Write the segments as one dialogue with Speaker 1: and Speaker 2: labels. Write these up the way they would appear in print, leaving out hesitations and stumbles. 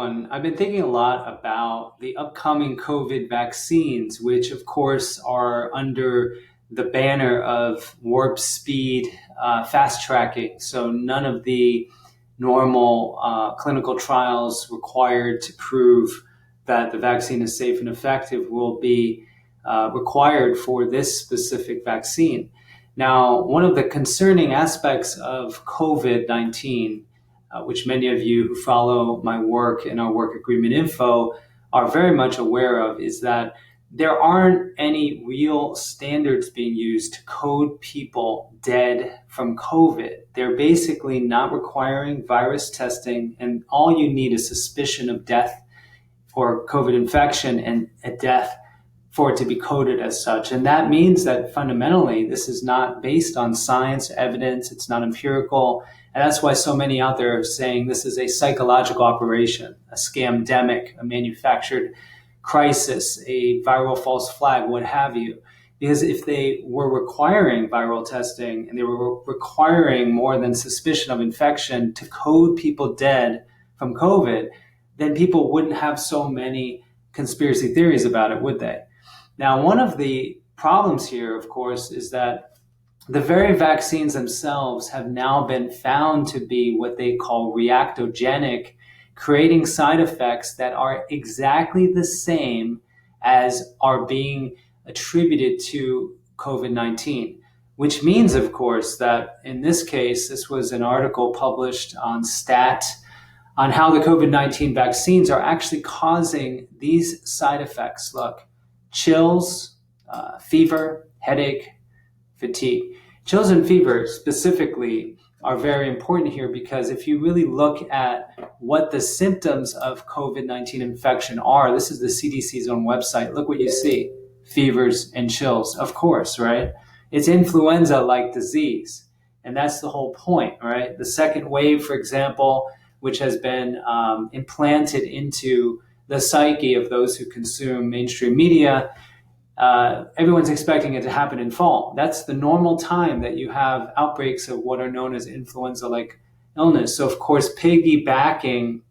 Speaker 1: everyone. I've been thinking a lot about the upcoming COVID vaccines, which of course are under the banner of warp speed fast tracking. So none of the normal clinical trials required to prove that the vaccine is safe and effective will be required for this specific vaccine. Now, one of the concerning aspects of COVID-19, which many of you who follow my work and our work at GreenMedInfo are very much aware of, is that there aren't any real standards being used to code people dead from COVID. They're basically not requiring virus testing, and all you need is suspicion of death or COVID infection and a death for it to be coded as such. And that means that fundamentally, this is not based on science, evidence, it's not empirical. And that's why so many out there are saying this is a psychological operation, a scamdemic, a manufactured crisis, a viral false flag, what have you. Because if they were requiring viral testing and they were requiring more than suspicion of infection to code people dead from COVID, then people wouldn't have so many conspiracy theories about it, would they? Now, one of the problems here, of course, is that the very vaccines themselves have now been found to be what they call reactogenic, creating side effects that are exactly the same as are being attributed to COVID-19, which means, of course, that in this case, this was an article published on STAT on how the COVID-19 vaccines are actually causing these side effects. Look, chills, fever, headache, fatigue. Chills and fever specifically are very important here because if you really look at what the symptoms of COVID-19 infection are, this is the CDC's own website. Look what you see, fevers and chills, of course, right? It's influenza-like disease. And that's the whole point, right? The second wave, for example, which has been implanted into the psyche of those who consume mainstream media, everyone's expecting it to happen in fall. That's the normal time that you have outbreaks of what are known as influenza-like illness. So, of course, piggybacking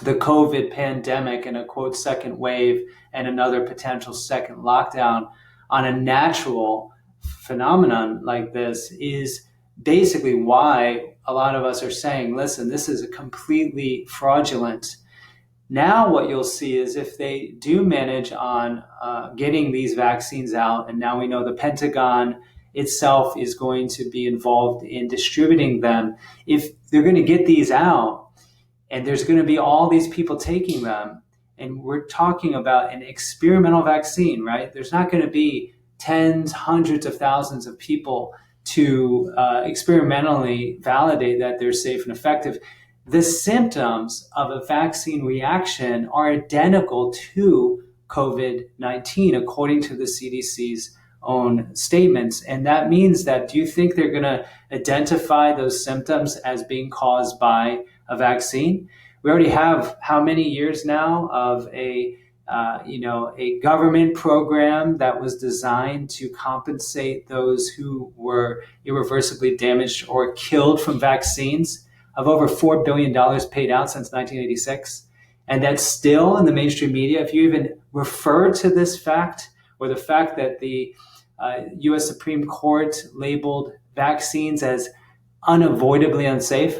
Speaker 1: the COVID pandemic and a quote second wave and another potential second lockdown on a natural phenomenon like this is basically why a lot of us are saying, listen, this is a completely fraudulent. Now what you'll see is if they do manage on getting these vaccines out, and now we know the Pentagon itself is going to be involved in distributing them, if they're going to get these out and there's going to be all these people taking them, and we're talking about an experimental vaccine, right? There's not going to be tens, hundreds of thousands of people to experimentally validate that they're safe and effective. The symptoms of a vaccine reaction are identical to COVID-19, according to the CDC's own statements. And that means that, do you think they're going to identify those symptoms as being caused by a vaccine? We already have how many years now of a government program that was designed to compensate those who were irreversibly damaged or killed from vaccines, of over $4 billion paid out since 1986. And that's still in the mainstream media. If you even refer to this fact, or the fact that the US Supreme Court labeled vaccines as unavoidably unsafe,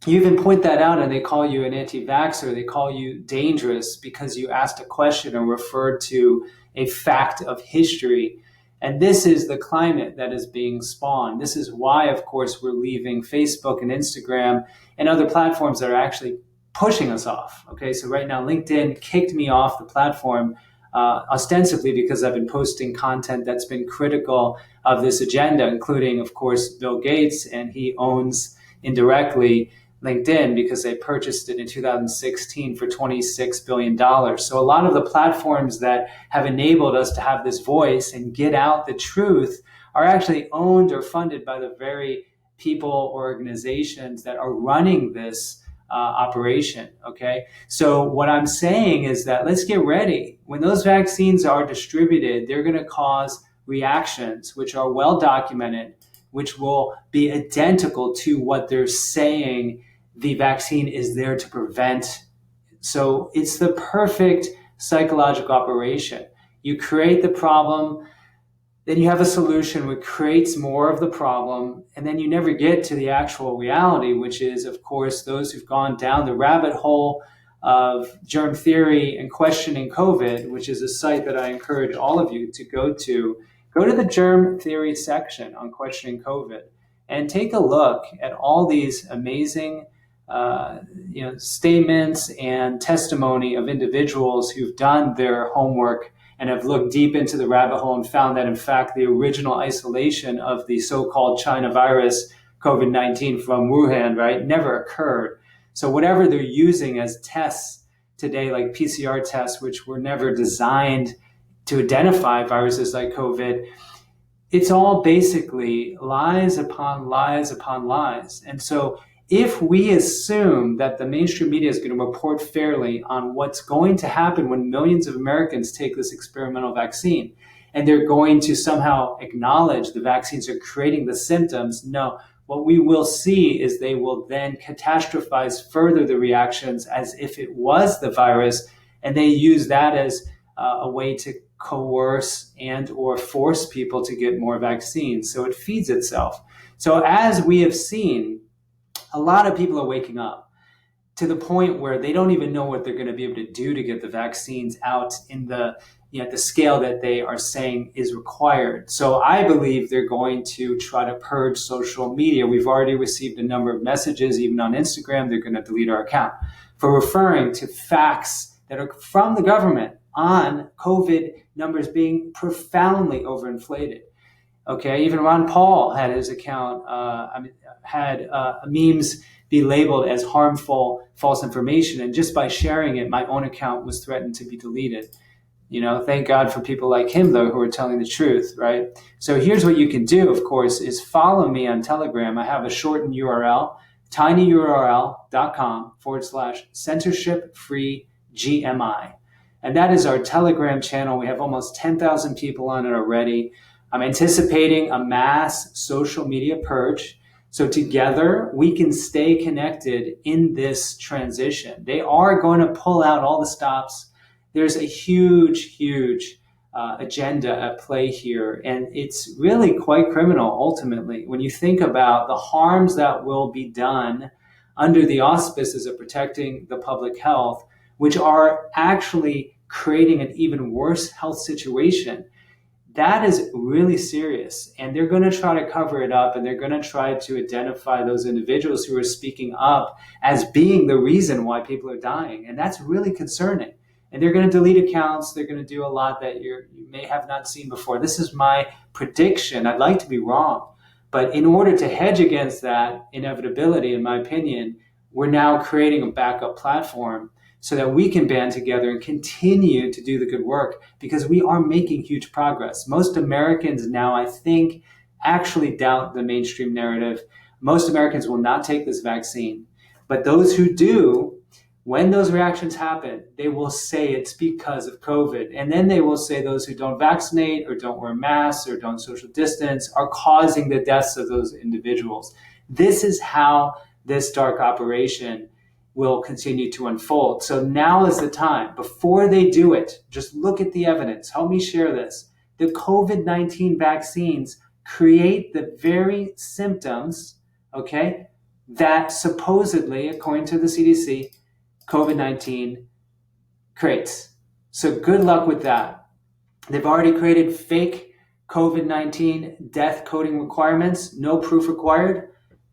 Speaker 1: you even point that out and they call you an anti-vaxxer, they call you dangerous because you asked a question or referred to a fact of history. And this is the climate that is being spawned. This is why, of course, we're leaving Facebook and Instagram and other platforms that are actually pushing us off. Okay, so right now LinkedIn kicked me off the platform ostensibly because I've been posting content that's been critical of this agenda, including, of course, Bill Gates, and he owns indirectly LinkedIn because they purchased it in 2016 for $26 billion. So a lot of the platforms that have enabled us to have this voice and get out the truth are actually owned or funded by the very people or organizations that are running this operation, okay? So what I'm saying is that let's get ready. When those vaccines are distributed, they're gonna cause reactions which are well documented, which will be identical to what they're saying the vaccine is there to prevent So it's the perfect psychological operation. You create the problem, then you have a solution which creates more of the problem, and then you never get to the actual reality, which is, of course, those who've gone down the rabbit hole of germ theory and questioning COVID, which is a site that I encourage all of you to go to. Go to the germ theory section on questioning COVID and take a look at all these amazing statements and testimony of individuals who've done their homework and have looked deep into the rabbit hole and found that, in fact, the original isolation of the so-called China virus, COVID-19 from Wuhan, right, never occurred. So whatever they're using as tests today, like PCR tests, which were never designed to identify viruses like COVID, it's all basically lies upon lies upon lies. And so if we assume that the mainstream media is going to report fairly on what's going to happen when millions of Americans take this experimental vaccine, and they're going to somehow acknowledge the vaccines are creating the symptoms, no, what we will see is they will then catastrophize further the reactions as if it was the virus, and they use that as a way to coerce and or force people to get more vaccines. So it feeds itself. So as we have seen, a lot of people are waking up to the point where they don't even know what they're going to be able to do to get the vaccines out in the scale that they are saying is required. So I believe they're going to try to purge social media. We've already received a number of messages, even on Instagram. They're going to delete our account for referring to facts that are from the government on COVID numbers being profoundly overinflated. Okay, even Ron Paul had his account, had memes be labeled as harmful, false information. And just by sharing it, my own account was threatened to be deleted. Thank God for people like him, though, who are telling the truth, right? So here's what you can do, of course, is follow me on Telegram. I have a shortened URL, tinyurl.com/censorship-free GMI. And that is our Telegram channel. We have almost 10,000 people on it already. I'm anticipating a mass social media purge. So together we can stay connected in this transition. They are going to pull out all the stops. There's a huge agenda at play here. And it's really quite criminal, ultimately, when you think about the harms that will be done under the auspices of protecting the public health, which are actually creating an even worse health situation. That is really serious. And they're going to try to cover it up, and they're going to try to identify those individuals who are speaking up as being the reason why people are dying. And that's really concerning. And they're going to delete accounts. They're going to do a lot that you may have not seen before. This is my prediction. I'd like to be wrong. But in order to hedge against that inevitability, in my opinion, we're now creating a backup platform so that we can band together and continue to do the good work, because we are making huge progress. Most Americans now, I think, actually doubt the mainstream narrative. Most Americans will not take this vaccine. But those who do, when those reactions happen, they will say it's because of COVID. And then they will say those who don't vaccinate or don't wear masks or don't social distance are causing the deaths of those individuals. This is how this dark operation will continue to unfold. So now is the time. Before they do it, just look at the evidence. Help me share this. The COVID-19 vaccines create the very symptoms, okay, that supposedly, according to the CDC, COVID-19 creates. So good luck with that. They've already created fake COVID-19 death coding requirements. No proof required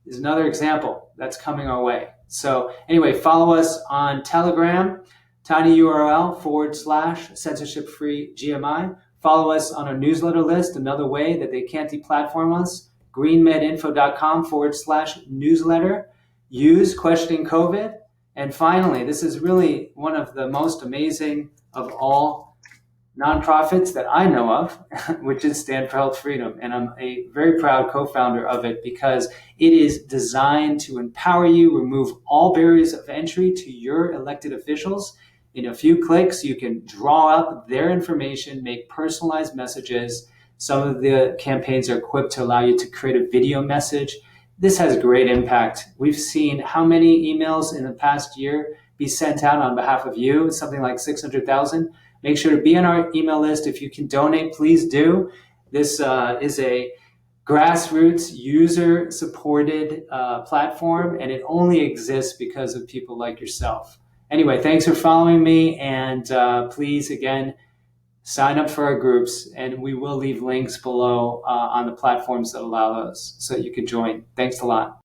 Speaker 1: is another example that's coming our way. So anyway, follow us on Telegram, tinyurl.com/censorship-free GMI. Follow us on our newsletter list, another way that they can't deplatform us, GreenMedInfo.com/newsletter. Use questioning COVID. And finally, this is really one of the most amazing of all nonprofits that I know of, which is Stand for Health Freedom. And I'm a very proud co-founder of it because it is designed to empower you, remove all barriers of entry to your elected officials. In a few clicks, you can draw up their information, make personalized messages. Some of the campaigns are equipped to allow you to create a video message. This has great impact. We've seen how many emails in the past year be sent out on behalf of you, something like 600,000. Make sure to be on our email list. If you can donate, please do. This is a grassroots, user-supported platform, and it only exists because of people like yourself. Anyway, thanks for following me, and please, again, sign up for our groups, and we will leave links below on the platforms that allow us so that you can join. Thanks a lot.